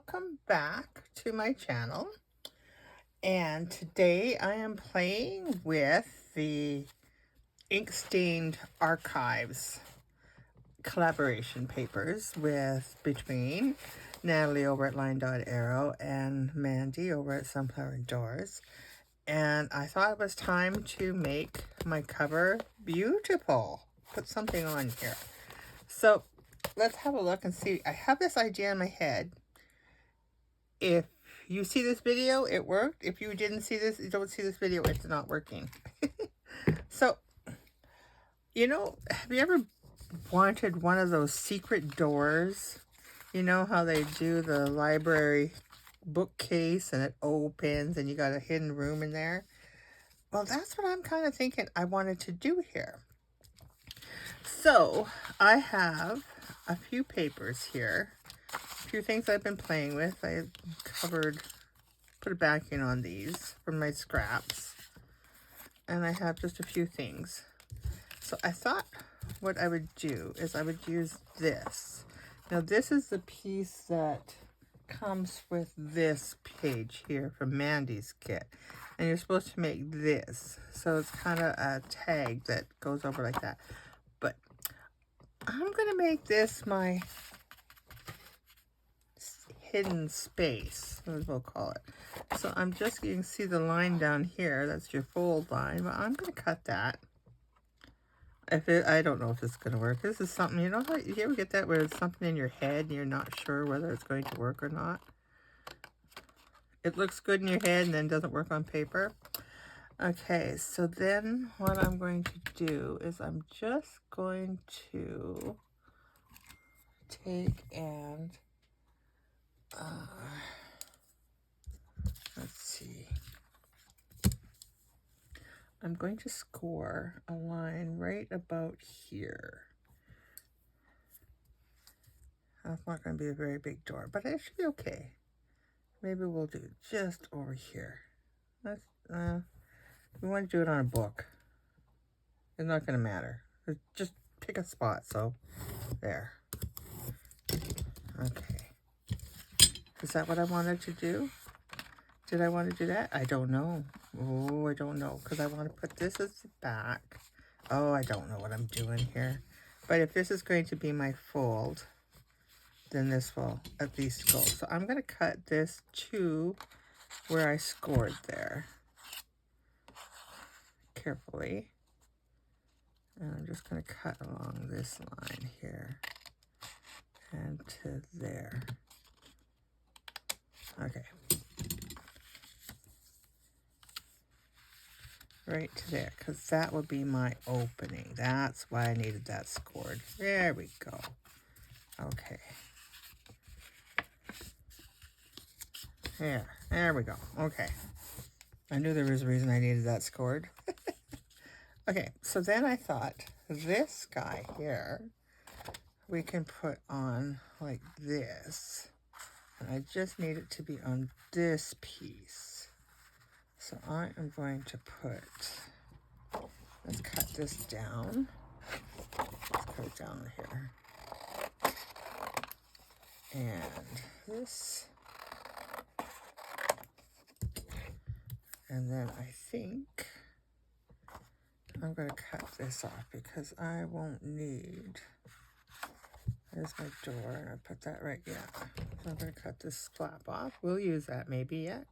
welcome back to my channel. And today I am playing with the ink stained archives collaboration papers between Nathalie over at LineDotArrow and Mandy over at SunflowersAndDors. And I thought it was time to make my cover beautiful. Put something on here. So let's have a look and see. I have this idea in my head. If you see this video, it worked. If you don't see this video, it's not working. So, you know, have you ever wanted one of those secret doors? You know how they do the library bookcase and it opens and you got a hidden room in there? Well, that's what I'm kind of thinking I wanted to do here. So I have a few papers here, a few things I've been playing with. I put a backing on these from my scraps, and I have just a few things. So I thought what I would do is I would use this. Now this is the piece that comes with this page here from Mandy's kit, and you're supposed to make this, so it's kind of a tag that goes over like that. But I'm gonna make this my hidden space, as we'll call it. So I'm just, you can see the line down here, that's your fold line, but I'm gonna cut that. I don't know if it's gonna work. This is something, you know how you ever get that where it's something in your head and you're not sure whether it's going to work or not? It looks good in your head and then doesn't work on paper. Okay, so then what I'm going to do is I'm just going to take and let's see. I'm going to score a line right about here. That's not going to be a very big door, but it should be okay. Maybe we'll do just over here. Let's, we want to do it on a book. It's not going to matter. Just pick a spot, so there. Okay. Is that what I wanted to do? Did I want to do that? I don't know. Oh, I don't know, because I want to put this as the back. Oh, I don't know what I'm doing here. But if this is going to be my fold, then this will at least go. So I'm going to cut this to where I scored there. Carefully. And I'm just going to cut along this line here. And to there. Okay. Right to there, because that would be my opening. That's why I needed that scored. There we go. Okay. There we go. Okay. I knew there was a reason I needed that scored. Okay, so then I thought this guy here, we can put on like this. And I just need it to be on this piece. So I am going to put, let's cut this down. Let's cut it down here. And this. And then I think I'm going to cut this off because I won't need, there's my door, and I put that right, yeah. So I'm going to cut this flap off. We'll use that maybe yet.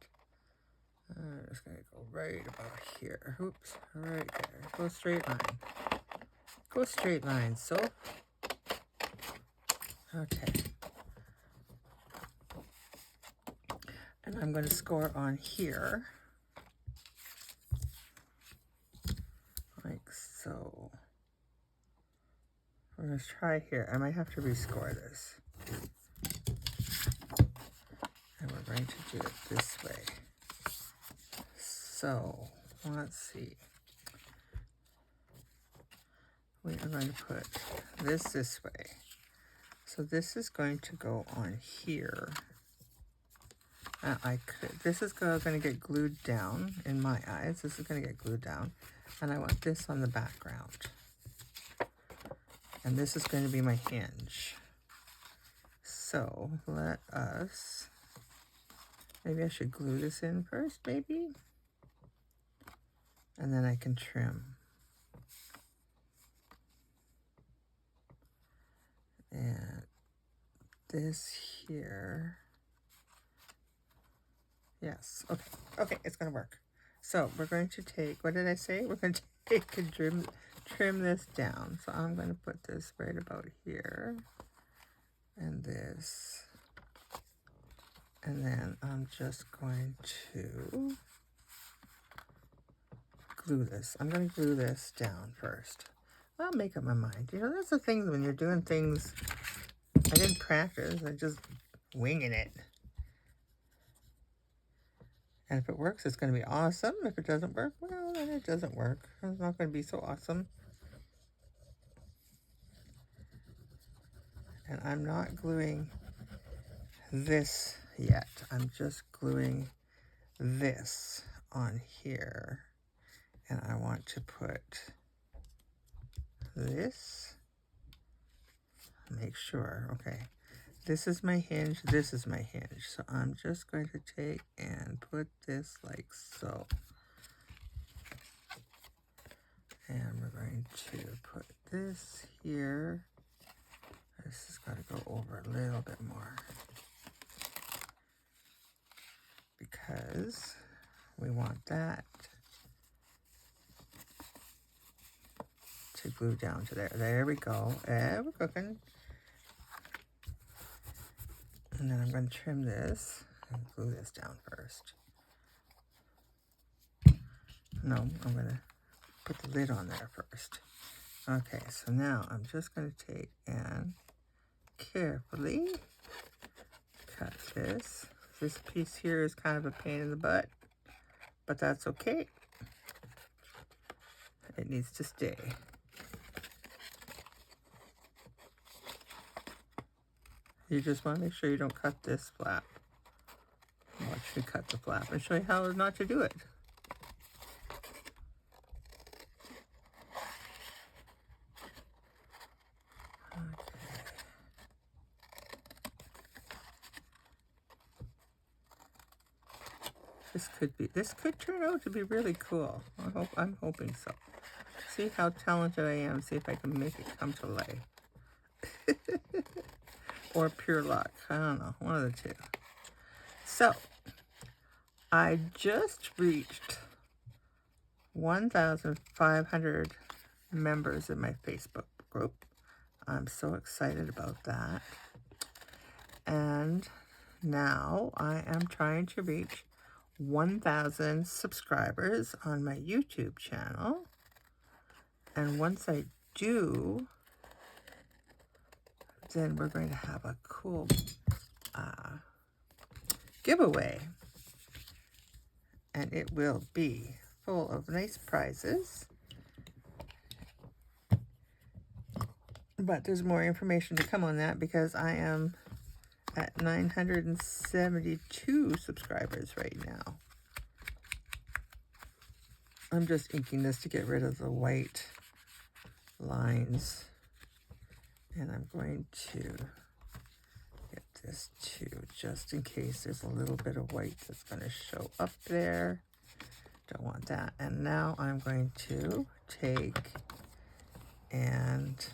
I'm just going to go right about here. Oops, right there. Go straight line. Go straight line, so. Okay. And I'm going to score on here. Like so. We're going to try here. I might have to rescore this. And we're going to do it this way. So, let's see. We are going to put this way. So this is going to go on here. This is going to get glued down in my eyes. This is going to get glued down. And I want this on the background. And this is going to be my hinge. So let us Maybe I should glue this in first, maybe? And then I can trim. And this here. Yes, okay. Okay, it's gonna work. So we're going to take, what did I say? We're going to take and trim this down. So I'm going to put this right about here. And this. And then I'm just going to glue this. I'm going to glue this down first. I'll make up my mind. You know, that's the thing when you're doing things I didn't practice. I'm just winging it. And if it works, it's going to be awesome. If it doesn't work, well, then it doesn't work. It's not going to be so awesome. And I'm not gluing this yet. I'm just gluing this on here. And I want to put this. Make sure, okay. This is my hinge, this is my hinge. So I'm just going to take and put this like so. And we're going to put this here. This has got to go over a little bit more. Because we want that to glue down to there. There we go. We're cooking. And then I'm going to trim this and glue this down first. No, I'm going to put the lid on there first. Okay, so now I'm just going to take and carefully cut this. This piece here is kind of a pain in the butt, but that's okay. It needs to stay. You just want to make sure you don't cut this flap. Watch me cut the flap and show you how not to do it. This could turn out to be really cool. I'm hoping so. See how talented I am. See if I can make it come to life. Or pure luck. I don't know. One of the two. So, I just reached 1,500 members in my Facebook group. I'm so excited about that. And now I am trying to reach 1,000 subscribers on my YouTube channel. And once I do, then we're going to have a cool giveaway. And it will be full of nice prizes. But there's more information to come on that because I am at 972 subscribers right now. I'm just inking this to get rid of the white lines. And I'm going to get this too, just in case there's a little bit of white that's going to show up there. Don't want that. And now I'm going to take and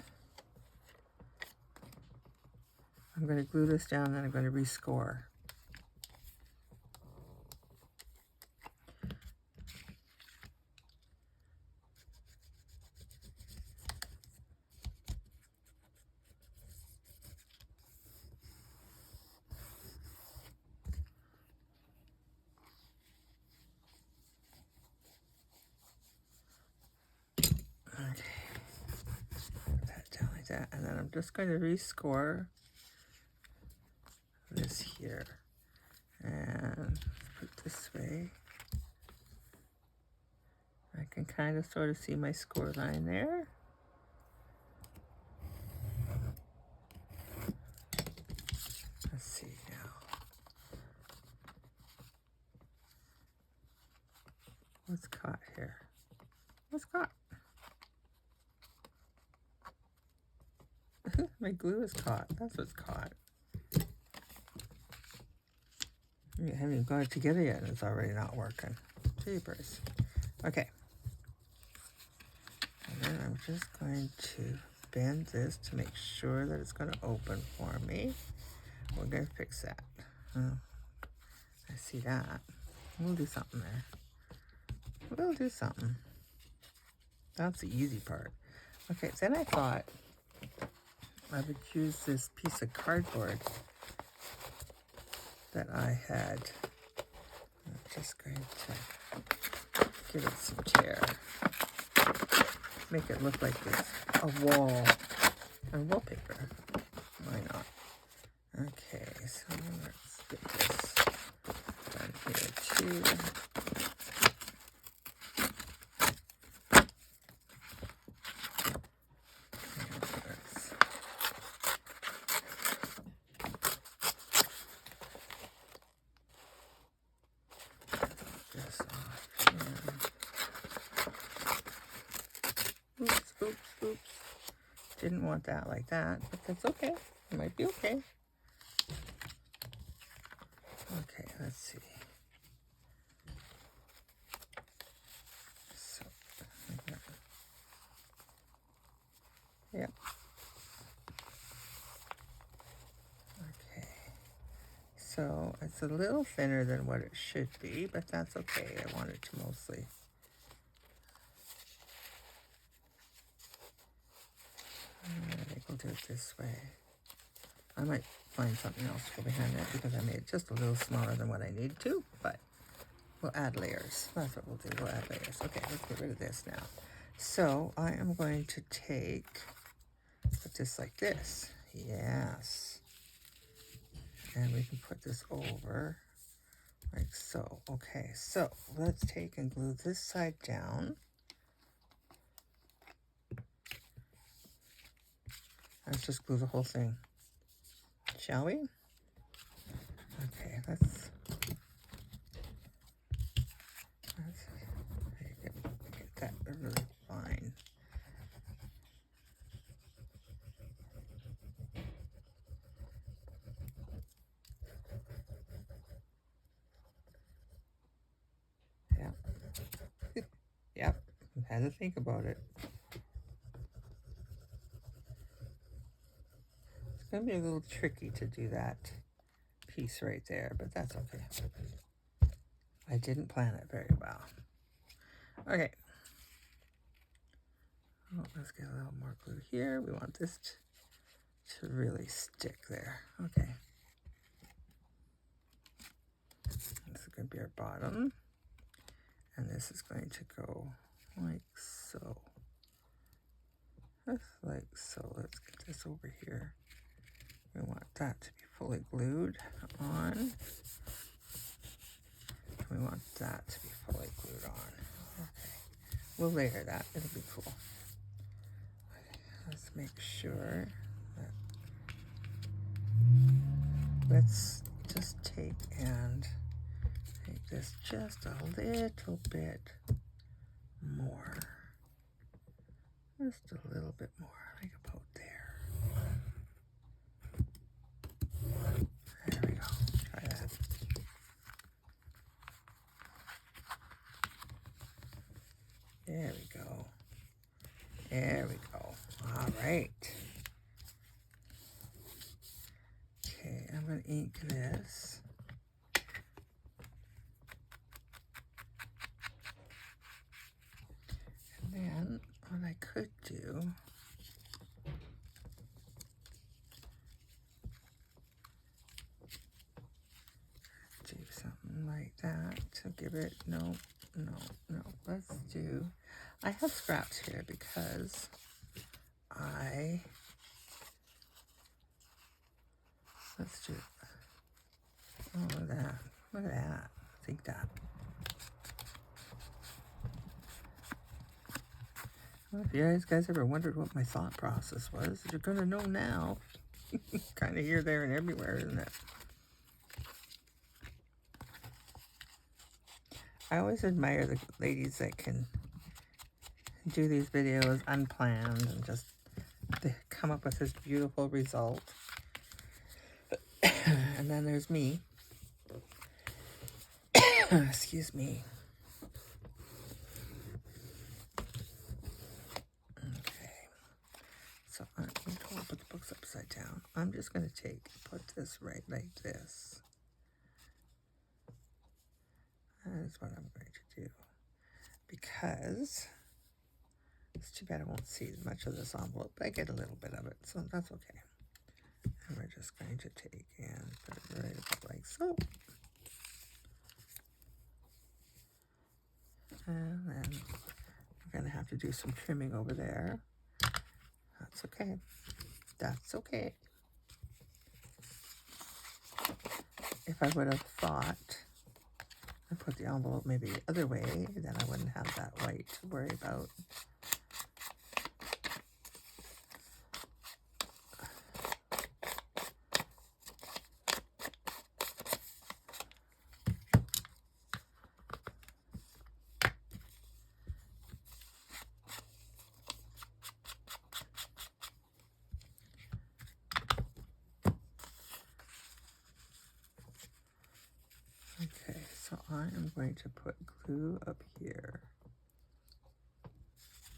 I'm going to glue this down, then I'm going to rescore. Okay, put that down like that, and then I'm just going to rescore this here and put it this way. I can kind of sort of see my score line there. Let's see now. What's caught here? What's caught? My glue is caught. That's what's caught. I haven't even got it together yet and it's already not working. Jeepers. Okay. And then I'm just going to bend this to make sure that it's going to open for me. We're going to fix that. Oh, I see that. We'll do something there. We'll do something. That's the easy part. Okay, then I thought I would use this piece of cardboard that I had. I'm just going to give it some tear. Make it look like it's a wall and wallpaper. Why not? Okay, so let's get this done here too. Oops, oops, oops. Didn't want that like that, but that's okay. It might be okay. Okay, let's see. So, yep. Okay. So it's a little thinner than what it should be, but that's okay. I want it to mostly. I think we'll do it this way. I might find something else to go behind it because I made it just a little smaller than what I need to, but we'll add layers. That's what we'll do. We'll add layers. Okay, let's get rid of this now. So I am going to put this like this. Yes. And we can put this over like so. Okay, so let's take and glue this side down. Let's just glue the whole thing. Shall we? Okay, let's get that really fine. Yeah. Yep, I had to think about it. It's going to be a little tricky to do that piece right there, but that's okay. I didn't plan it very well. Okay. Oh, let's get a little more glue here. We want this to really stick there. Okay. This is going to be our bottom. And this is going to go like so. Just like so. Let's get this over here. We want that to be fully glued on. We want that to be fully glued on. Okay. We'll layer that. It'll be cool. Okay. Let's make sure that. Let's just take this just a little bit more. Just a little bit more, like about there. There we go. Try that. There we go. There we go. All right. Okay, I'm going to ink this. And then what I could do something like that to give it, no, let's do, I have scraps here because let's do, oh, look at that, I think that. Well, if you guys ever wondered what my thought process was, you're going to know now. Kind of here, there, and everywhere, isn't it? I always admire the ladies that can do these videos unplanned and just come up with this beautiful result. And then there's me. Excuse me. Okay. So I'm going to put the books upside down. I'm just going to put this right like this. That is what I'm going to do. Because it's too bad I won't see much of this envelope, but I get a little bit of it, so that's okay. And we're just going to take and put it right about like so. And then we're going to have to do some trimming over there. That's okay. That's okay. If I would have thought I put the envelope maybe the other way, then I wouldn't have that white to worry about. Okay, so I am going to put glue up here.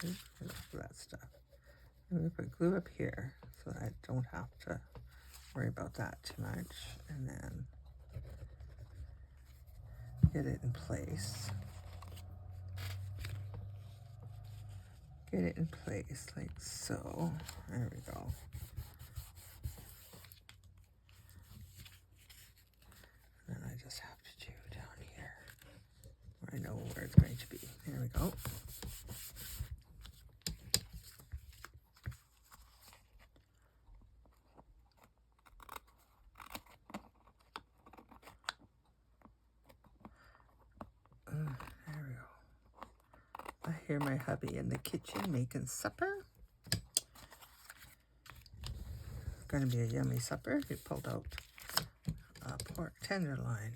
Oops, enough of that stuff. I'm going to put glue up here so that I don't have to worry about that too much. And then get it in place. Get it in place like so. There we go. And then I just have to do down here where I know where it's going to be. There we go. There we go. I hear my hubby in the kitchen making supper. It's going to be a yummy supper. He pulled out a pork tenderloin.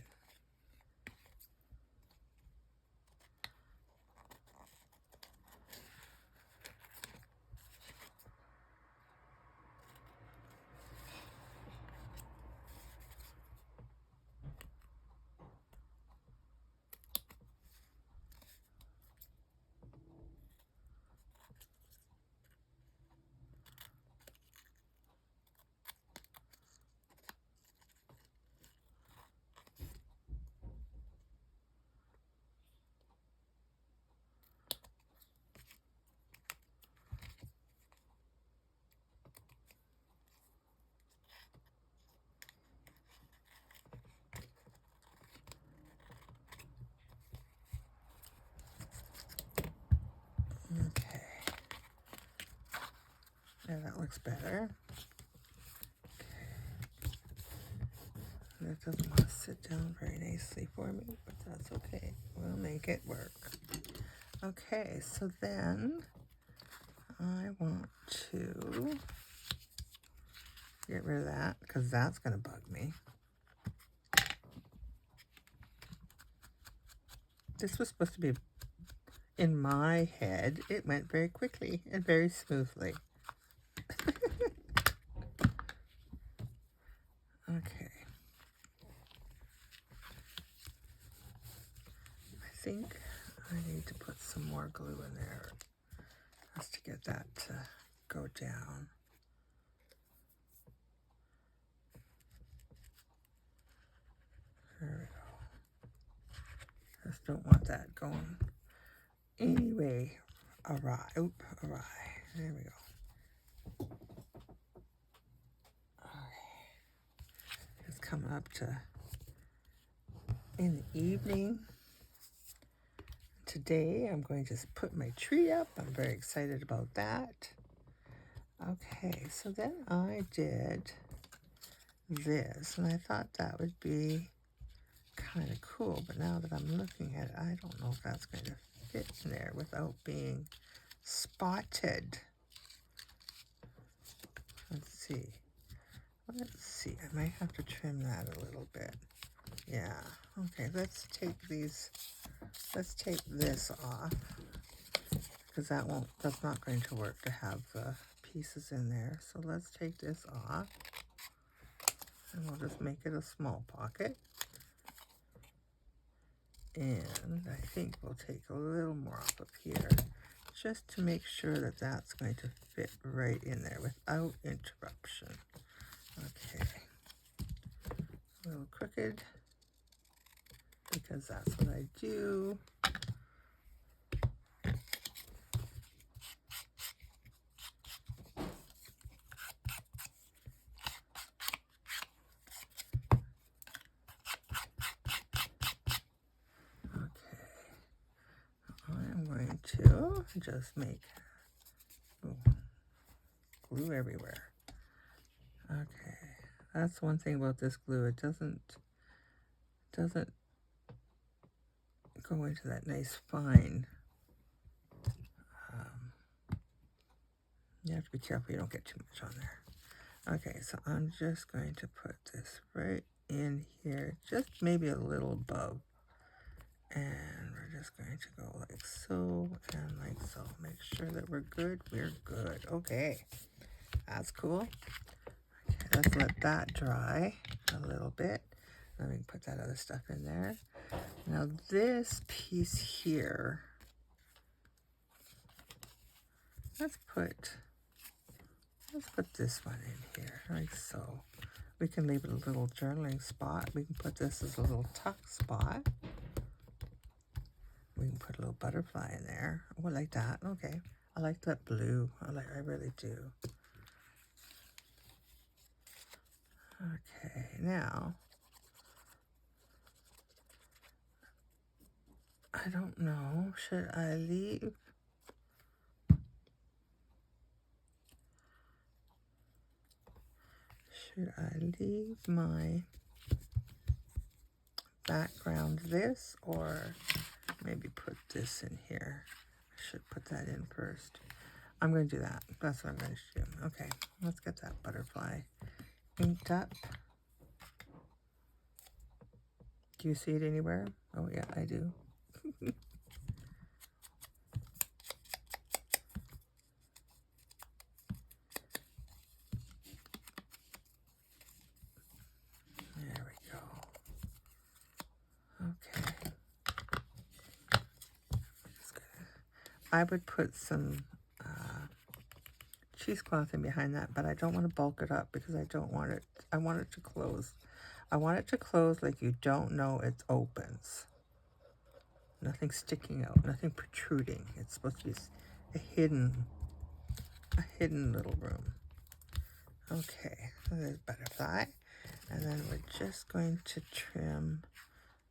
Okay. Yeah, that looks better. Okay. That doesn't want to sit down very nicely for me, but that's okay. We'll make it work. Okay, so then I want to get rid of that because that's going to bug me. This was supposed to be in my head. It went very quickly and very smoothly. Okay. I think I need to put some more glue in there just to get that to go down. There we go. Just don't want that going anyway awry. Oop, awry. There we go. Okay. It's coming up to in the evening. Today I'm going to put my tree up. I'm very excited about that. Okay, so then I did this, and I thought that would be kind of cool, but now that I'm looking at it, I don't know if that's going to fit in there without being spotted. Let's see. I might have to trim that a little bit. Yeah. Okay, let's take this off, because that's not going to work to have the pieces in there. So let's take this off, and we'll just make it a small pocket. And I think we'll take a little more off of here just to make sure that that's going to fit right in there without interruption. Okay. A little crooked because that's what I do. I'm going to just make glue everywhere. Okay, that's one thing about this glue. It doesn't go into that nice fine. You have to be careful you don't get too much on there. Okay, so I'm just going to put this right in here, just maybe a little above. And we're just going to go like so and like so. Make sure that we're good. We're good. Okay, that's cool. Okay, let's let that dry a little bit. Let me put that other stuff in there. Now this piece here, let's put this one in here, like so. We can leave it a little journaling spot. We can put this as a little tuck spot. We can put a little butterfly in there. Oh, I like that. Okay. I like that blue. I really do. Okay, now, I don't know. Should I leave? Should I leave my background this, or maybe put this in here? I should put that in first. I'm going to do that. That's what I'm going to do. Okay, let's get that butterfly inked up. Do you see it anywhere? Oh, yeah, I do. There we go. Okay. I would put some cheesecloth in behind that, but I don't want to bulk it up because I don't want it. I want it to close. I want it to close like you don't know it opens. Nothing sticking out, nothing protruding. It's supposed to be a hidden little room. Okay, so there's butterfly. And then we're just going to trim.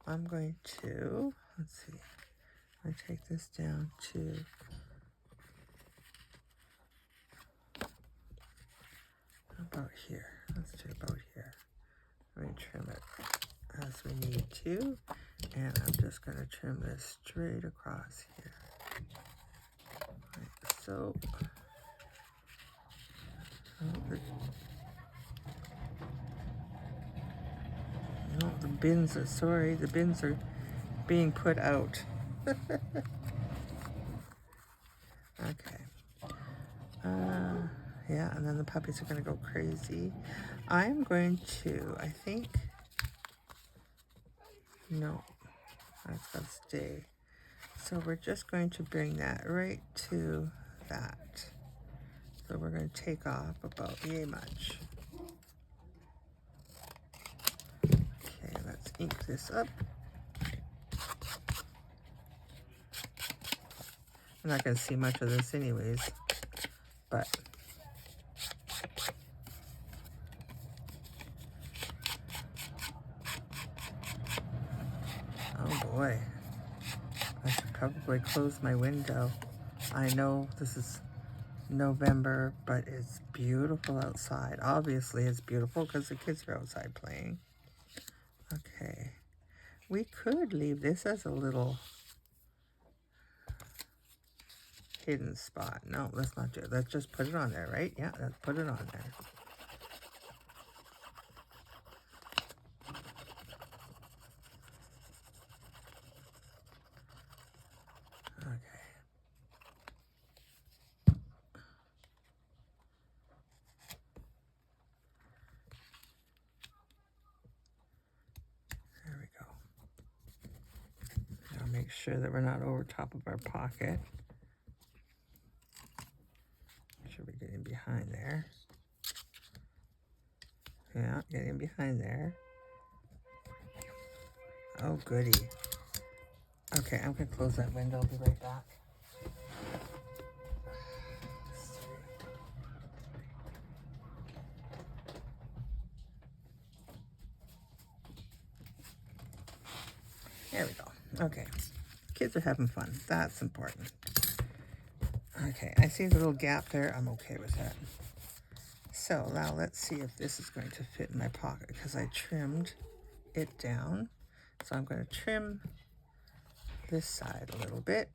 I'm going to, let's see, I take this down to about here. Let's do about here. Let me trim it as we need to. And I'm just going to trim this straight across here. Like so. No, the bins are being put out. Okay. Yeah, and then the puppies are going to go crazy. I'm going to, I think, no, that's got to stay. So we're just going to bring that right to that. So we're going to take off about yay much. Okay, let's ink this up. I'm not going to see much of this anyways, but oh boy, I should probably close my window. I know this is November, but it's beautiful outside. Obviously, it's beautiful because the kids are outside playing. Okay, we could leave this as a little hidden spot. No, let's not do it. Let's just put it on there, right? Yeah, let's put it on there. Okay. There we go. Make sure that we're not over top of our pocket. Make sure we're getting behind there. Yeah, getting behind there. Oh, goody. Okay, I'm going to close that window. I'll be right back. There we go. Okay. Kids are having fun. That's important. Okay, I see the little gap there. I'm okay with that. So now let's see if this is going to fit in my pocket because I trimmed it down. So I'm going to trim this side a little bit.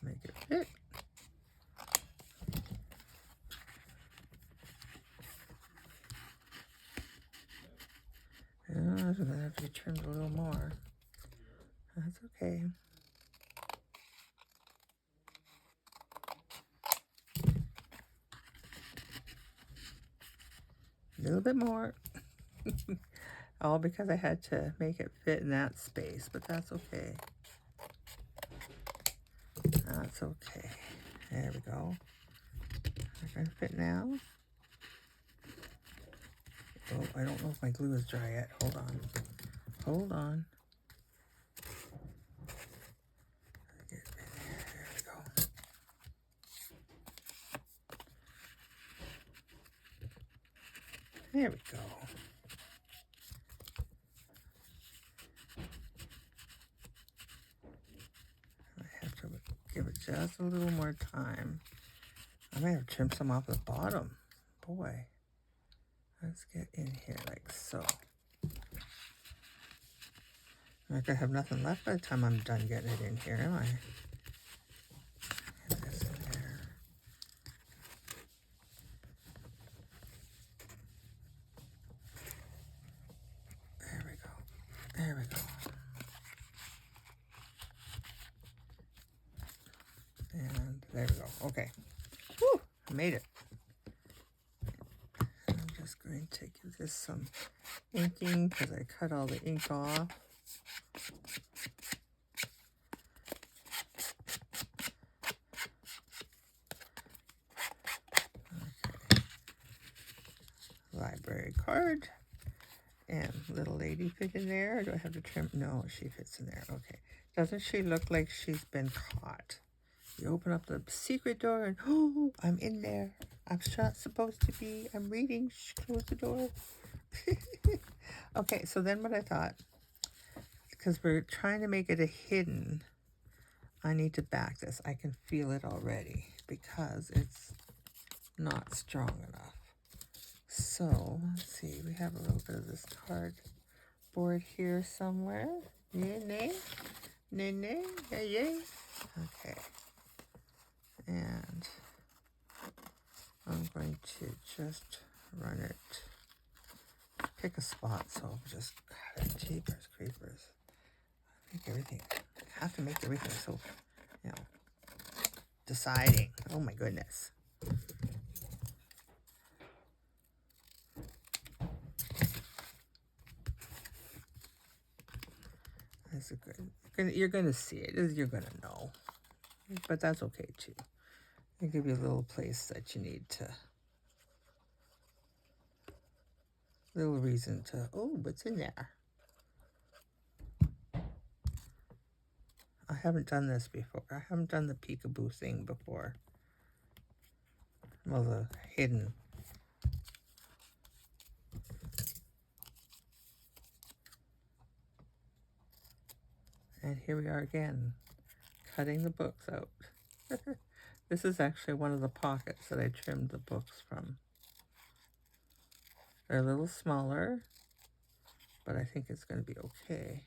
Make it fit. And I'm going to have to be trimmed a little more. That's okay. A little bit more. All because I had to make it fit in that space, but that's okay. That's okay. There we go. We're going to fit now. Oh, I don't know if my glue is dry yet. Hold on. Hold on. There we go. There we go. I have to give it just a little more time. I might have trimmed some off the bottom. Boy. Let's get in here like so. I'm not going to have nothing left by the time I'm done getting it in here, am I? Get this in there. There we go. There we go. And there we go. Okay. Whew, I made it. I'm just going to give this some inking because I cut all the ink off. Okay. Library card. And little lady fit in there? Or do I have to trim? No, she fits in there. Okay. Doesn't she look like she's been caught? You open up the secret door and, oh, I'm in there. I'm not supposed to be. I'm reading. Shh, close the door. Okay, so then what I thought, because we're trying to make it a hidden, I need to back this. I can feel it already because it's not strong enough. So, let's see. We have a little bit of this cardboard here somewhere. Nay, nay. Nay, nay. Yay, yay. Okay. And I'm going to just run it. Pick a spot, so I'll just cut it. Jeepers creepers. Make everything. I have to make everything so, you know, deciding. Oh my goodness. That's a good. You're gonna see it. You're gonna know, but that's okay too. It'll give you a little place that you need to. Little reason to. Oh, what's in there? I haven't done this before. I haven't done the peekaboo thing before. Well, the hidden. And here we are again, cutting the books out. This is actually one of the pockets that I trimmed the books from. They're a little smaller, but I think it's going to be okay.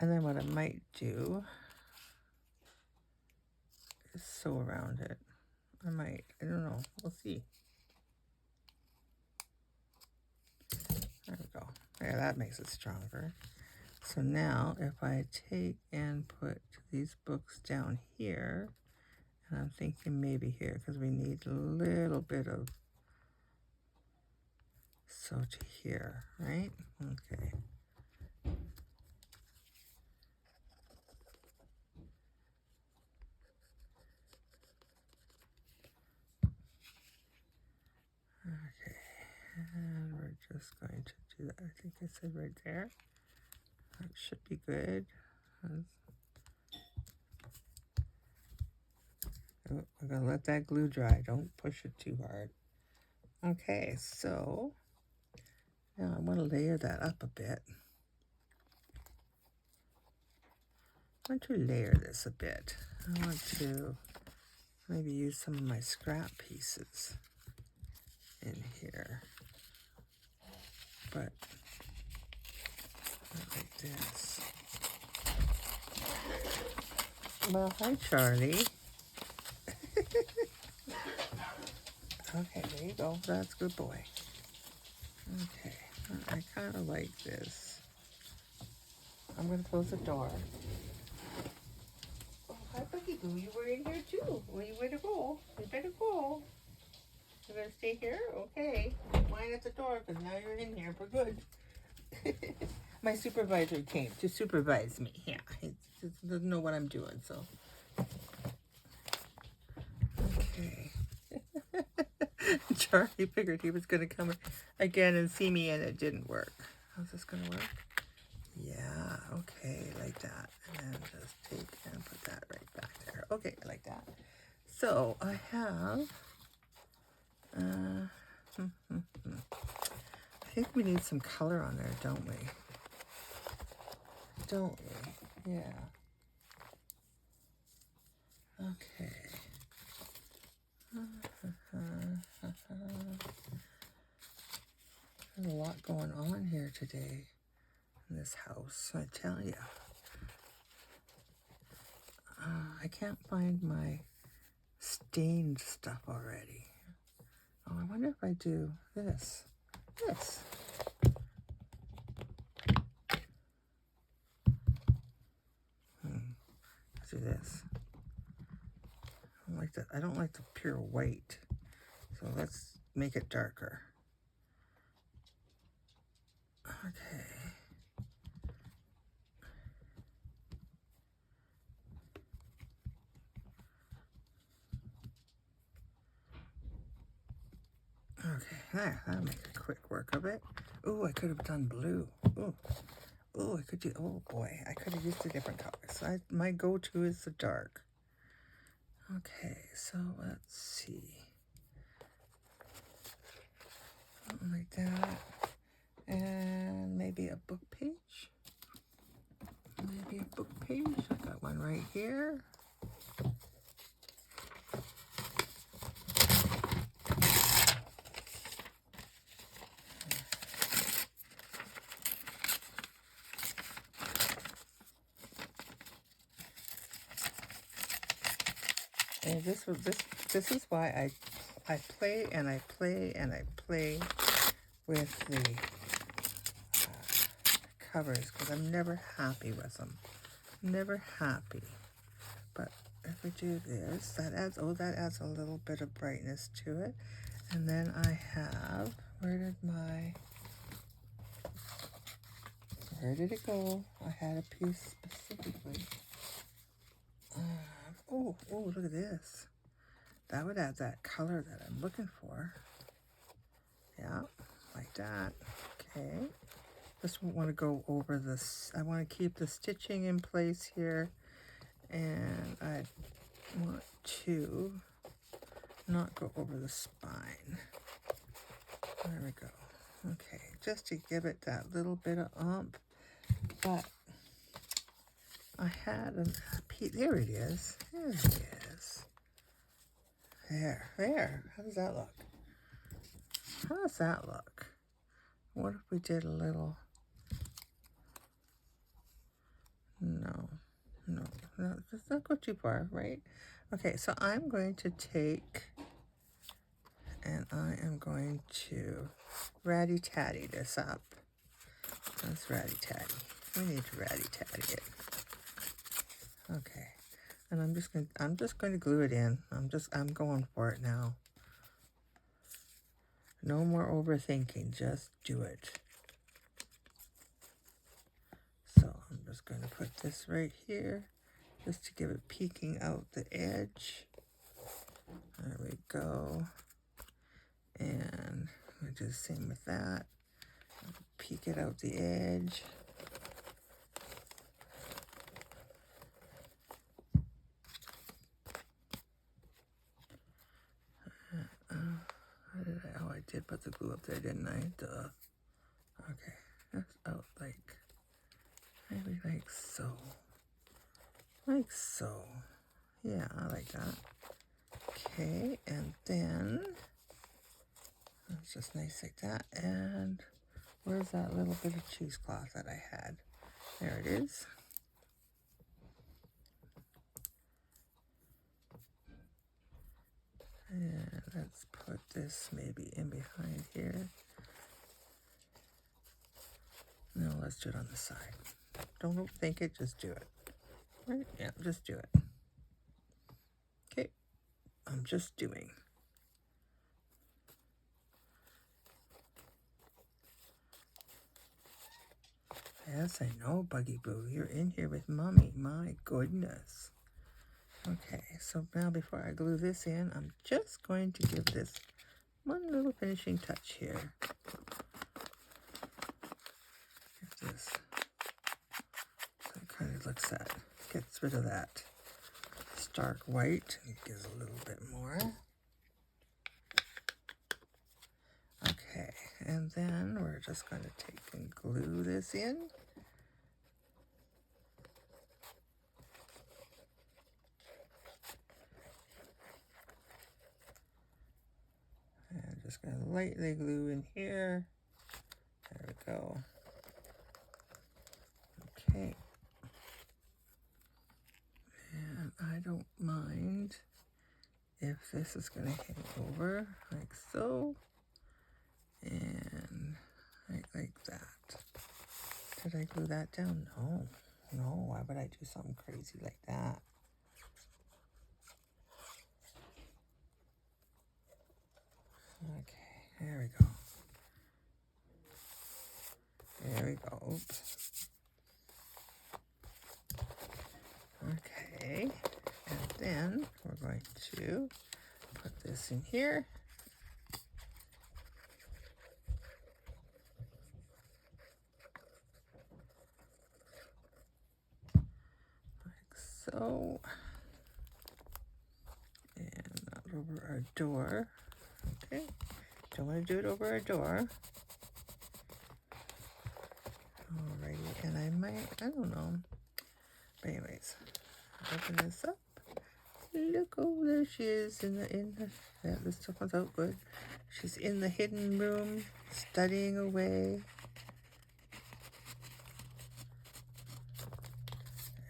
And then what I might do is sew around it. I don't know, we'll see. There we go. Yeah, that makes it stronger. So now if I take and put these books down here And I'm thinking maybe here, because we need a little bit of so to here, right? Okay. Okay, and we're just going to do that. I think I said right there. That should be good. Oh, I'm gonna let that glue dry. Don't push it too hard. Okay, so now I want to layer that up a bit. I want to layer this a bit. I want to maybe use some of my scrap pieces in here. But not like this. Well, hi, Charlie. Okay, there you go. That's a good boy. Okay, I kind of like this. I'm going to close the door. Oh, hi, Buggy Boo. You were in here too. Well, you better go. You better go. You're going to stay here? Okay. Mine at the door because now you're in here for good. My supervisor came to supervise me. Yeah, he doesn't know what I'm doing, so. Okay. Charlie figured he was going to come again and see me, and it didn't work. How's this going to work? Yeah, okay, like that. And then just take and put that right back there. Okay, like that. So I have, I think we need some color on there, don't we? Don't we? Yeah. Okay. There's a lot going on here today in this house, I tell you. I can't find my stained stuff already. Oh, I wonder if I do this. This. Let's do this. I don't like the pure white. So let's make it darker. Okay. Okay, there, that'll make a quick work of it. Ooh, I could have done blue. Ooh, I could do, oh boy, I could have used a different color. So my go-to is the dark. Okay, so let's see. Something like that. And maybe a book page. Maybe a book page. I got one right here. And this is why I play and I play and I play with the covers, because I'm never happy with them. Never happy. But if we do this, that adds a little bit of brightness to it. And then I have, where did it go? I had a piece specifically. Oh, look at this. That would add that color that I'm looking for. Yeah, like that. Okay. Just want to go over this. I want to keep the stitching in place here. And I want to not go over the spine. There we go. Okay, just to give it that little bit of oomph. But I had a piece. There it is. There it is. There. How does that look? How does that look? What if we did a little... No, let's not go too far, right? Okay, so I'm going to take, and I am going to ratty-tatty this up. Let's ratty-tatty. We need to ratty-tatty it. Okay, And I'm just going to glue it in. I'm going for it now. No more overthinking, just do it. So I'm just going to put this right here, just to give it peeking out the edge. There we go. And I do the same with that. Peek it out the edge. Oh, I did put the glue up there, didn't I? Duh. Okay, that's out like, maybe like so. Like so. Yeah, I like that. Okay, and then, it's just nice like that. And where's that little bit of cheesecloth that I had? There it is. And let's put this maybe in behind here. No, let's do it on the side. Don't overthink it, just do it. Right? Yeah, just do it. Okay, I'm just doing. Yes, I know, Buggy Boo. You're in here with Mommy. My goodness. Okay, so now before I glue this in, I'm just going to give this one little finishing touch here. Get this. So it kind of looks at, gets rid of that stark white and gives a little bit more. Okay, and then we're just going to take and glue this in. And just going to lightly glue in here. There we go. Okay. And I don't mind if this is going to hang over like so. And like that. Did I glue that down? No. No, why would I do something crazy like that? Okay, there we go. There we go. Oops. Okay, and then we're going to put this in here. Like so. And not over our door. Okay, don't want to do it over our door. Alrighty, and I might, I don't know. But anyways, open this up. Look, oh, there she is in the, yeah, this stuff comes out good. She's in the hidden room, studying away.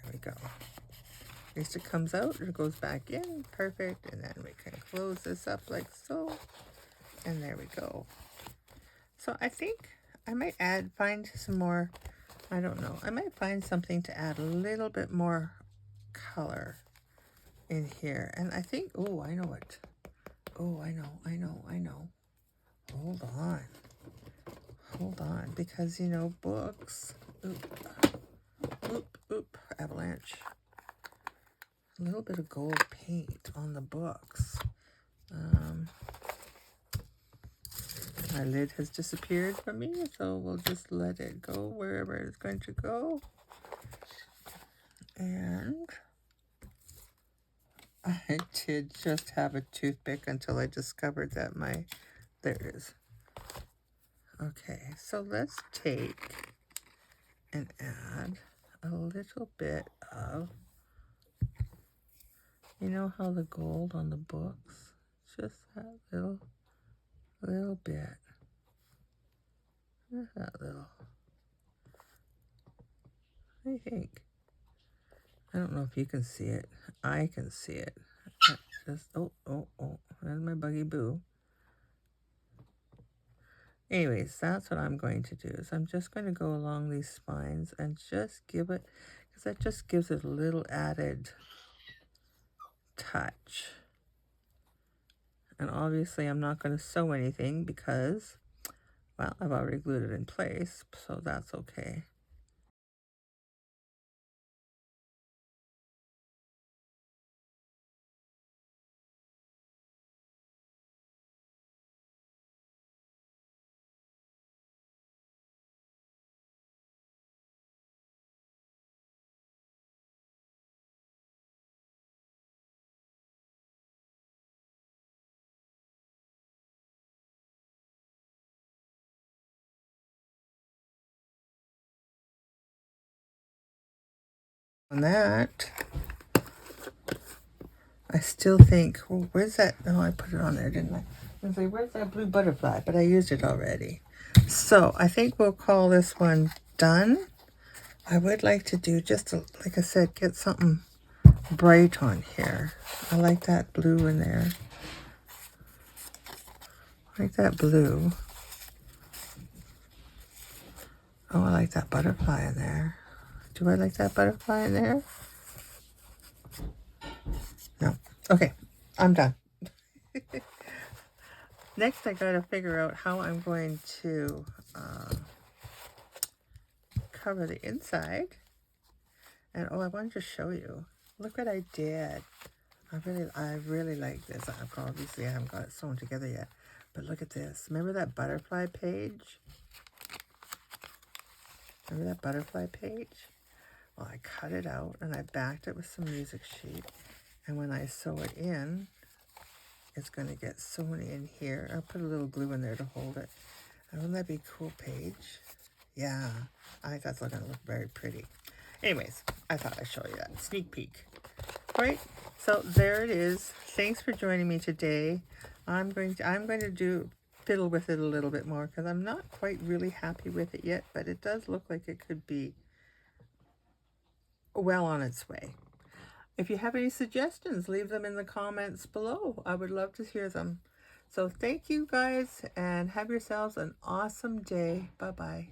There we go. At least it comes out, it goes back in, perfect, and then we can close this up like so. And there we go. So I think I might find some more, I don't know, I might find something to add a little bit more color in here. And I think, oh, I know it. Oh, I know. Hold on, because, you know, books, oop, avalanche. A little bit of gold paint on the books. My lid has disappeared from me, so we'll just let it go wherever it's going to go. And I did just have a toothpick until I discovered that there it is. Okay, so let's take and add a little bit of, you know how the gold on the books, just that little bit. Just that little. I think. I don't know if you can see it. I can see it. Just, oh, there's my Buggy Boo. Anyways, that's what I'm going to do. Is I'm just going to go along these spines and just give it, because that just gives it a little added touch. And obviously I'm not going to sew anything because, well, I've already glued it in place, so that's okay. On that, I still think, oh, where's that? Oh, I put it on there, didn't I? I was like, where's that blue butterfly? But I used it already. So I think we'll call this one done. I would like to do just, like I said, get something bright on here. I like that blue in there. I like that blue. Oh, I like that butterfly in there. Do I like that butterfly in there? No. Okay, I'm done. Next, I gotta figure out how I'm going to cover the inside. And oh, I wanted to show you. Look what I did. I really like this. Obviously, I haven't got it sewn together yet. But look at this. Remember that butterfly page? Remember that butterfly page? Well, I cut it out and I backed it with some music sheet. And when I sew it in, it's going to get sewn in here. I'll put a little glue in there to hold it. And wouldn't that be a cool page? Yeah, I think that's going to look very pretty. Anyways, I thought I'd show you that. Sneak peek. All right, so there it is. Thanks for joining me today. I'm going to fiddle with it a little bit more because I'm not quite really happy with it yet, but it does look like it could be well on its way. If you have any suggestions, leave them in the comments below. I would love to hear them. So thank you guys and have yourselves an awesome day. Bye-bye.